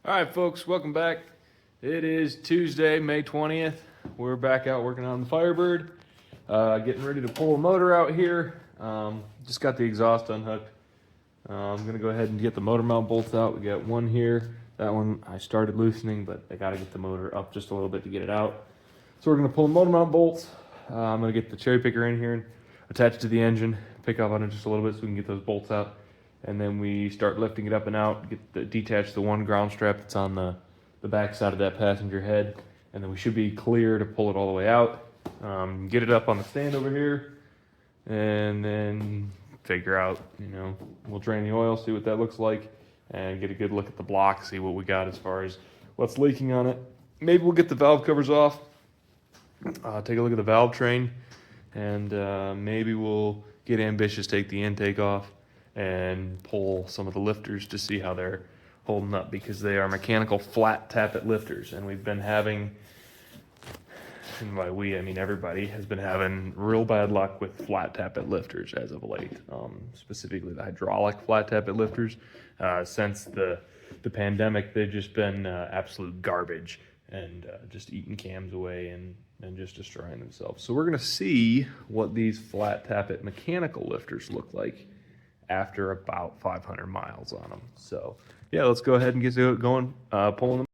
All right, folks, welcome back. It is Tuesday, May 20th. We're back out working on the Firebird, getting ready to pull a motor out here. Just got the exhaust unhooked. I'm gonna go ahead and get the motor mount bolts out. We got one here. That one I started loosening, but I gotta get the motor up just a little bit to get it out. So we're gonna pull the motor mount bolts. I'm gonna get the cherry picker in here and attach it to the engine, pick up on it just a little bit so we can get those bolts out. And then we start lifting it up and out, detach the one ground strap that's on the back side of that passenger head. And then we should be clear to pull it all the way out. Get it up on the stand over here. And then figure out, we'll drain the oil, see what that looks like. And get a good look at the block, see what we got as far as what's leaking on it. Maybe we'll get the valve covers off. Take a look at the valve train. And maybe we'll get ambitious, take the intake off. And pull some of the lifters to see how they're holding up, because they are mechanical flat tappet lifters, and we've been having, and by we I mean everybody, has been having real bad luck with flat tappet lifters as of late, specifically the hydraulic flat tappet lifters. Since the pandemic, they've just been absolute garbage and just eating cams away and just destroying themselves. So we're gonna see what these flat tappet mechanical lifters look like after about 500 miles on them. So yeah, let's go ahead and get going, pulling them.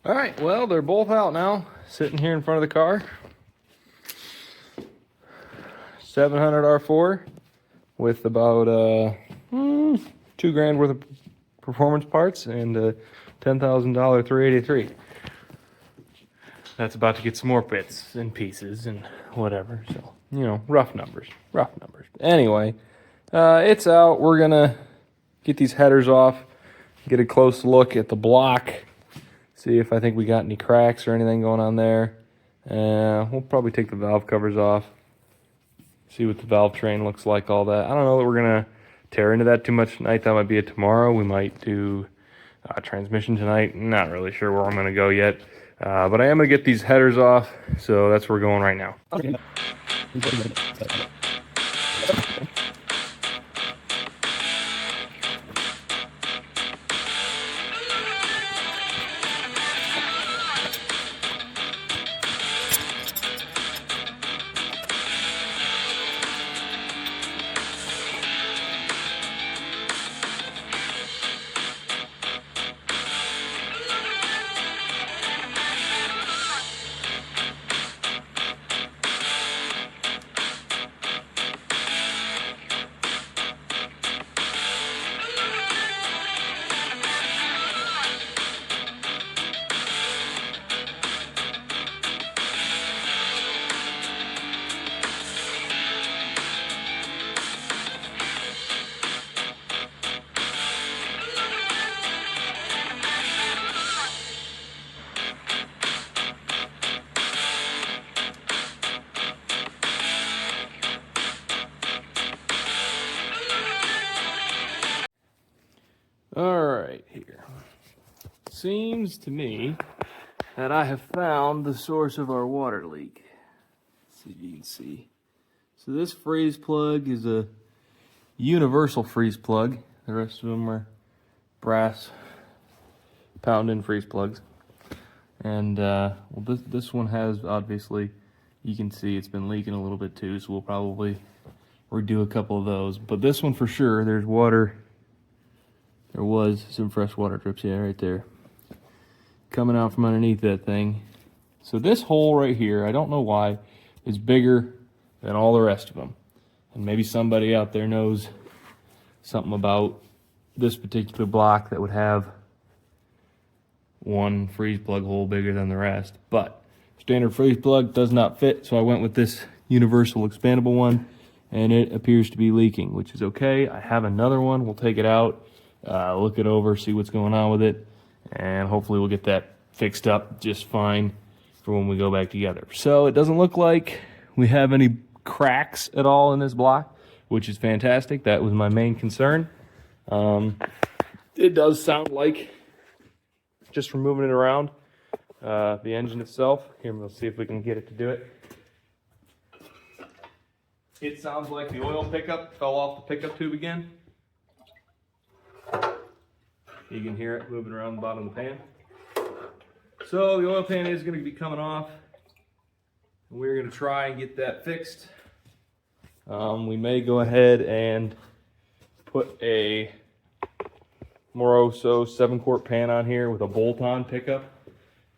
All right, well, they're both out now, sitting here in front of the car. 700 R4 with about $2,000 worth of performance parts and a $10,000 383. That's about to get some more bits and pieces and whatever. So, rough numbers. Anyway, it's out. We're gonna get these headers off, get a close look at the block. See if I think we got any cracks or anything going on there. We'll probably take the valve covers off. See what the valve train looks like, all that. I don't know that we're going to tear into that too much tonight. That might be it tomorrow. We might do transmission tonight. Not really sure where I'm going to go yet. But I am going to get these headers off. So that's where we're going right now. Okay. All right, here. Seems to me that I have found the source of our water leak. Let's see if you can see. So this freeze plug is a universal freeze plug. The rest of them are brass pound-in freeze plugs. And well, this one has, obviously, you can see it's been leaking a little bit too, so we'll probably redo a couple of those. But this one for sure, there's water. There was some fresh water drips, yeah, right there, coming out from underneath that thing. So this hole right here, I don't know why, is bigger than all the rest of them. And maybe somebody out there knows something about this particular block that would have one freeze plug hole bigger than the rest. But standard freeze plug does not fit, so I went with this universal expandable one, and it appears to be leaking, which is okay. I have another one. We'll take it out, look it over, see what's going on with it, and hopefully we'll get that fixed up just fine for when we go back together. So it doesn't look like we have any cracks at all in this block, which is fantastic. That was my main concern. It does sound like, just from moving it around, the engine itself. Here, we'll see if we can get it to do it. It sounds like the oil pickup fell off the pickup tube again. You can hear it moving around the bottom of the pan. So the oil pan is going to be coming off. We're going to try and get that fixed. We may go ahead and put a Moroso 7-quart pan on here with a bolt-on pickup.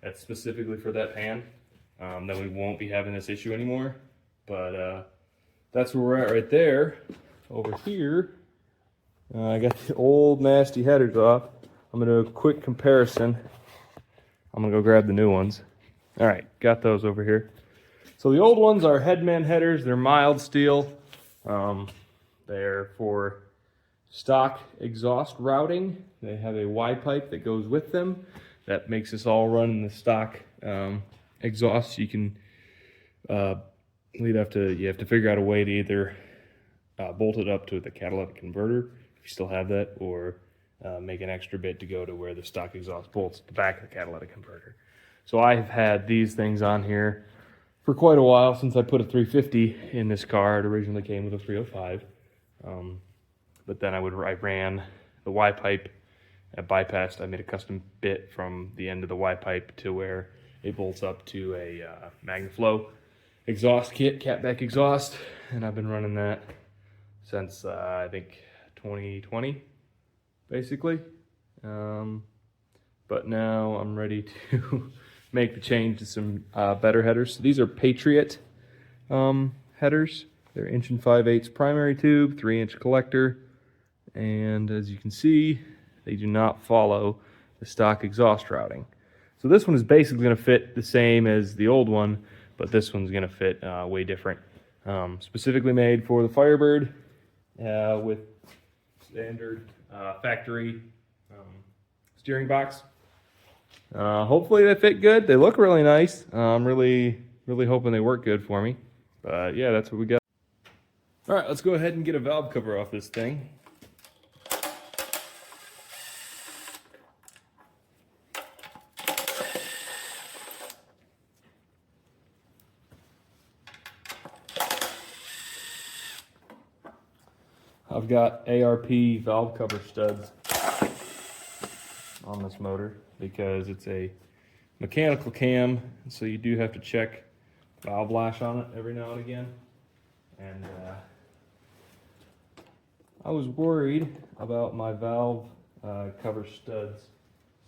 That's specifically for that pan. Then we won't be having this issue anymore. But that's where we're at right there. Over here, I got the old nasty headers off. I'm going to do a quick comparison. I'm going to go grab the new ones. All right, got those over here. So the old ones are Headman headers. They're mild steel. They're for stock exhaust routing. They have a Y pipe that goes with them. That makes this all run in the stock exhaust. You can you have to figure out a way to either bolt it up to the catalytic converter, if you still have that, or make an extra bit to go to where the stock exhaust bolts at the back of the catalytic converter. So I have had these things on here for quite a while, since I put a 350 in this car. It originally came with a 305. But then I ran the Y pipe, I bypassed. I made a custom bit from the end of the Y pipe to where it bolts up to a MagnaFlow exhaust kit, catback exhaust, and I've been running that since I think 2020, basically. But now I'm ready to make the change to some better headers. So these are Patriot headers. They're 1 5/8 primary tube, 3-inch collector, and as you can see, they do not follow the stock exhaust routing. So this one is basically going to fit the same as the old one, but this one's going to fit way different. Specifically made for the Firebird with standard factory steering box. Hopefully they fit good. They look really nice. I'm really hoping they work good for me. But yeah, that's what we got. All right, let's go ahead and get a valve cover off this thing. I've got ARP valve cover studs on this motor because it's a mechanical cam, so you do have to check valve lash on it every now and again. And I was worried about my valve cover studs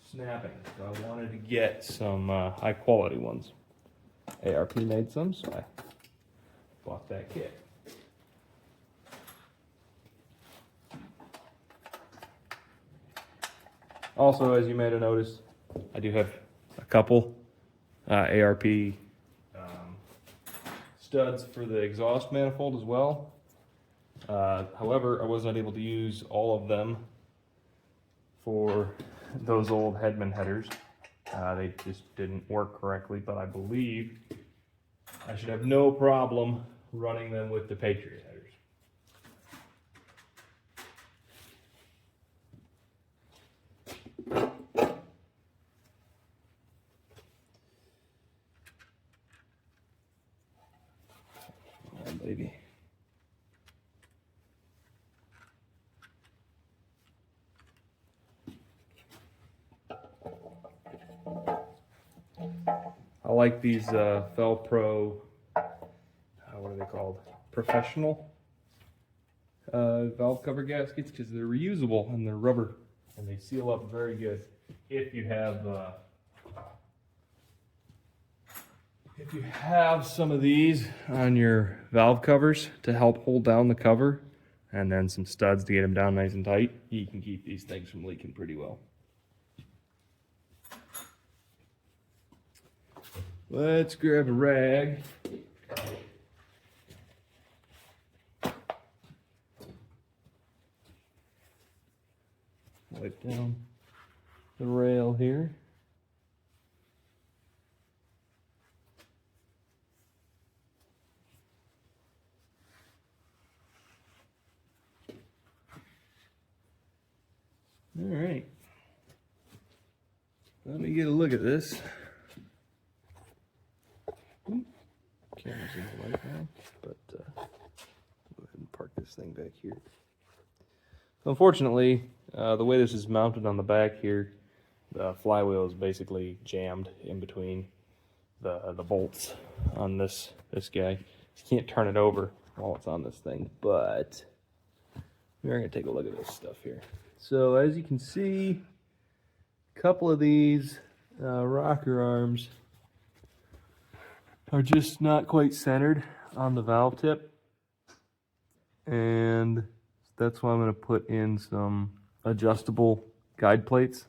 snapping, so I wanted to get some high quality ones. ARP made some, so I bought that kit. Also, as you may have noticed, I do have a couple ARP studs for the exhaust manifold as well. However, I was not able to use all of them for those old Headman headers. They just didn't work correctly, but I believe I should have no problem running them with the Patriot headers. Baby. I like these Velpro, what are they called? Professional valve cover gaskets, because they're reusable and they're rubber and they seal up very good. If you have some of these on your valve covers to help hold down the cover, and then some studs to get them down nice and tight, you can keep these things from leaking pretty well. Let's grab a rag. Wipe down the rail here. All right. Let me get a look at this. Camera's in the light now, but go ahead and park this thing back here. Unfortunately, the way this is mounted on the back here, the flywheel is basically jammed in between the bolts on this guy. You can't turn it over while it's on this thing, but we're gonna take a look at this stuff here. So as you can see, a couple of these rocker arms are just not quite centered on the valve tip, and that's why I'm going to put in some adjustable guide plates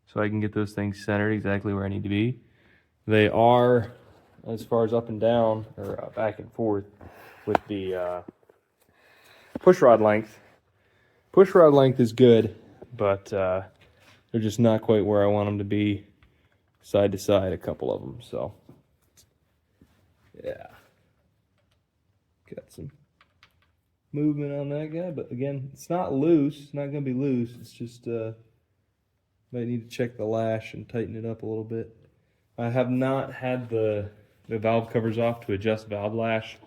so I can get those things centered exactly where I need to be. They are, as far as up and down or back and forth with the push rod length. Push rod length is good, but they're just not quite where I want them to be side to side, a couple of them. So yeah, got some movement on that guy, but again, it's not loose. It's not going to be loose. It's just might need to check the lash and tighten it up a little bit. I have not had the valve covers off to adjust valve lash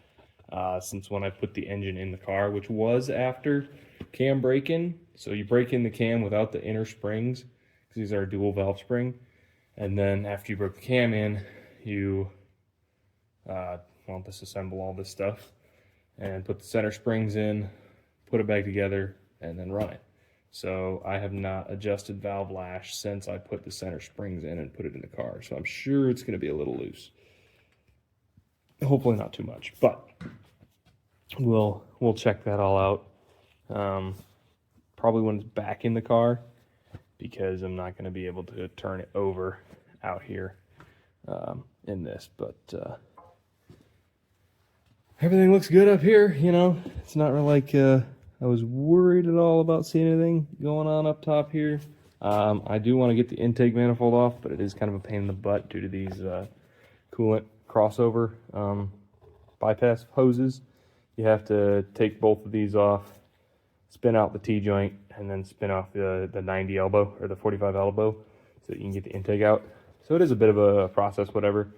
since when I put the engine in the car, which was after cam break-in. So you break in the cam without the inner springs, because these are a dual valve spring, and then after you broke the cam in, you disassemble all this stuff and put the center springs in, put it back together, and then run it. So I have not adjusted valve lash since I put the center springs in and put it in the car. So I'm sure it's going to be a little loose. Hopefully not too much, but we'll check that all out. Probably when it's back in the car, because I'm not going to be able to turn it over out here in this, but everything looks good up here. You know, it's not really like I was worried at all about seeing anything going on up top here. I do want to get the intake manifold off, but it is kind of a pain in the butt due to these coolant crossover bypass hoses. You have to take both of these off, spin out the T-joint, and then spin off the 90 elbow or the 45 elbow so that you can get the intake out. So it is a bit of a process, whatever.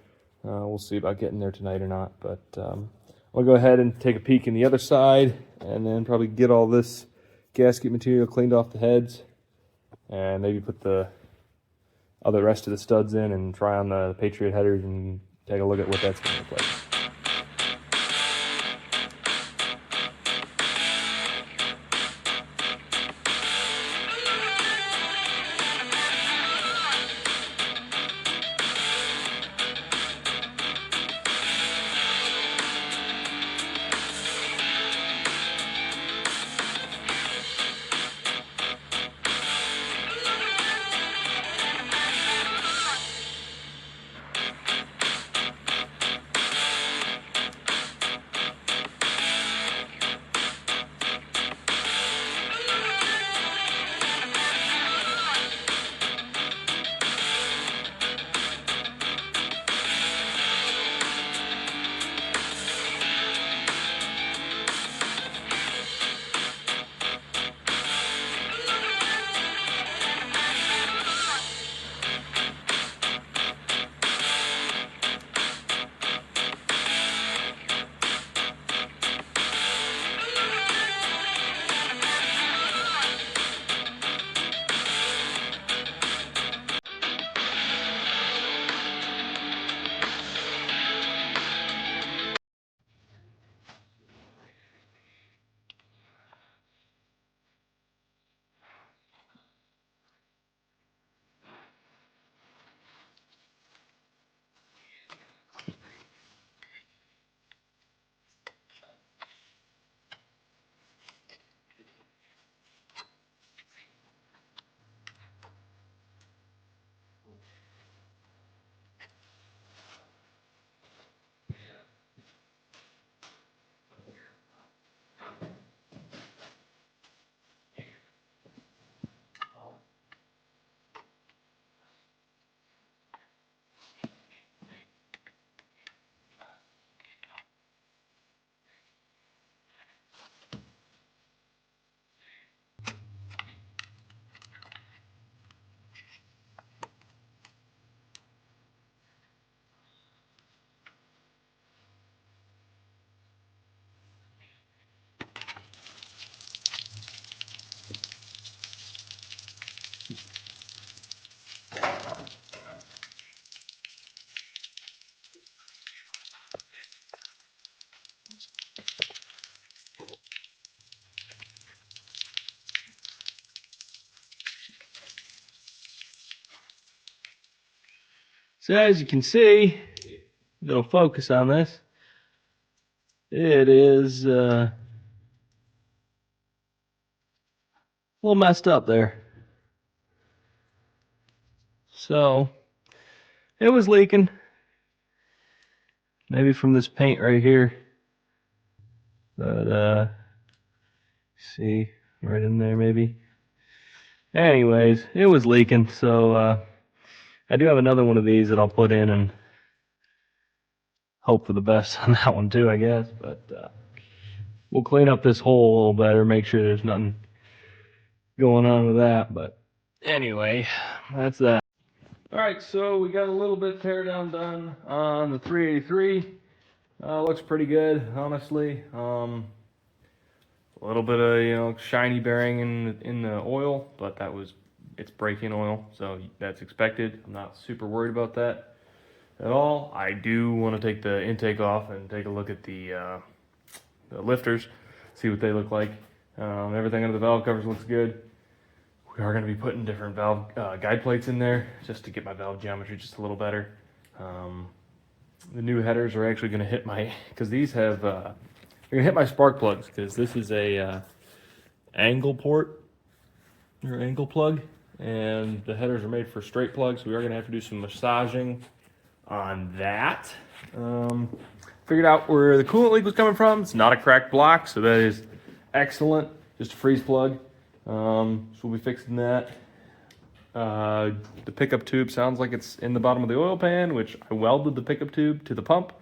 We'll see about getting there tonight or not, but I'll go ahead and take a peek in the other side and then probably get all this gasket material cleaned off the heads and maybe put the rest of the studs in and try on the Patriot headers and take a look at what that's going to look like. So as you can see, it'll focus on this. It is a little messed up there. So it was leaking. Maybe from this paint right here. But see, right in there maybe. Anyways, it was leaking, so I do have another one of these that I'll put in and hope for the best on that one too, I guess. But we'll clean up this hole a little better, make sure there's nothing going on with that. But anyway, that's that. Alright, so we got a little bit tear down done on the 383. Looks pretty good, honestly. A little bit of shiny bearing in the oil, but it's break-in oil, so that's expected. I'm not super worried about that at all. I do want to take the intake off and take a look at the lifters, see what they look like. Everything under the valve covers looks good. We are going to be putting different valve guide plates in there just to get my valve geometry just a little better. The new headers are actually going to hit because these have, they're going to hit my spark plugs, because this is a angle port, or angle plug, and the headers are made for straight plugs, so we are going to have to do some massaging on that. Figured out where the coolant leak was coming from. It's not a cracked block, so that is excellent. Just a freeze plug. So we'll be fixing that. The pickup tube sounds like it's in the bottom of the oil pan, which I welded the pickup tube to the pump.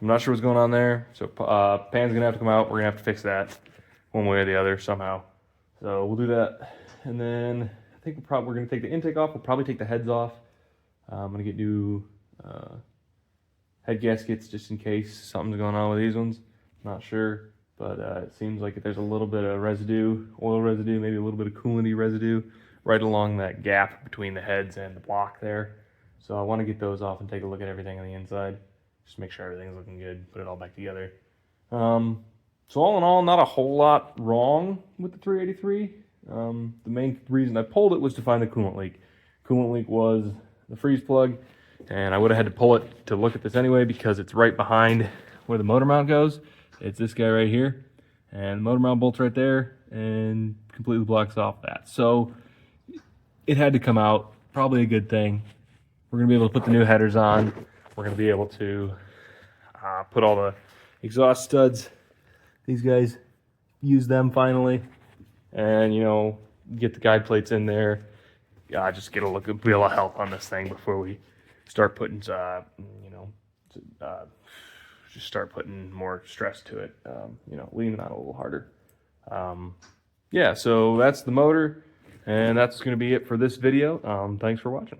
I'm not sure what's going on there. So pan's gonna have to come out. We're gonna have to fix that one way or the other somehow. So we'll do that. And then I think we're gonna take the intake off. We'll probably take the heads off. I'm gonna get new head gaskets just in case something's going on with these ones. Not sure. But it seems like there's a little bit of residue, oil residue, maybe a little bit of coolanty residue right along that gap between the heads and the block there. So I want to get those off and take a look at everything on the inside. Just make sure everything's looking good, put it all back together. So all in all, not a whole lot wrong with the 383. The main reason I pulled it was to find the coolant leak. Coolant leak was the freeze plug, and I would have had to pull it to look at this anyway because it's right behind where the motor mount goes. It's this guy right here, and the motor mount bolt's right there, and completely blocks off that. So it had to come out, probably a good thing. We're gonna be able to put the new headers on. We're gonna be able to put all the exhaust studs. These guys, use them finally, and get the guide plates in there. Just get a look, be a lot of help on this thing before we start putting, just start putting more stress to it, leaning on it a little harder. Yeah, so that's the motor, and that's going to be it for this video. Thanks for watching.